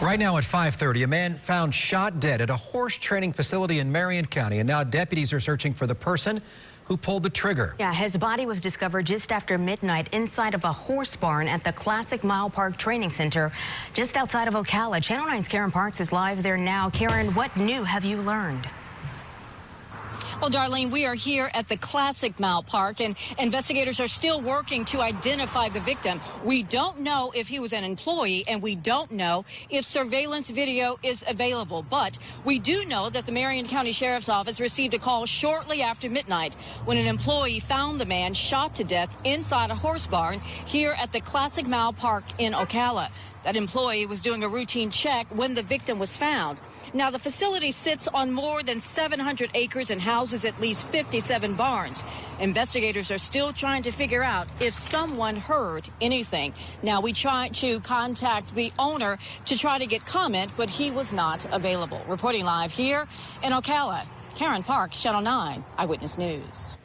Right now at 5:30, a man found shot dead at a horse training facility in Marion County, and now deputies are searching for the person who pulled the trigger. Yeah, his body was discovered just after midnight inside of a horse barn at the Classic Mile Park Training Center just outside of Ocala. Channel 9's Karen Parks is live there now. Karen, what new have you learned? Well, Darlene, we are here at the Classic Mile Park, and investigators are still working to identify the victim. We don't know if he was an employee, and we don't know if surveillance video is available. But we do know that the Marion County Sheriff's Office received a call shortly after midnight when an employee found the man shot to death inside a horse barn here at the Classic Mile Park in Ocala. That employee was doing a routine check when the victim was found. Now, the facility sits on more than 700 acres and houses at least 57 barns. Investigators are still trying to figure out if someone heard anything. Now, we tried to contact the owner to try to get comment, but he was not available. Reporting live here in Ocala, Karen Parks, Channel 9 Eyewitness News.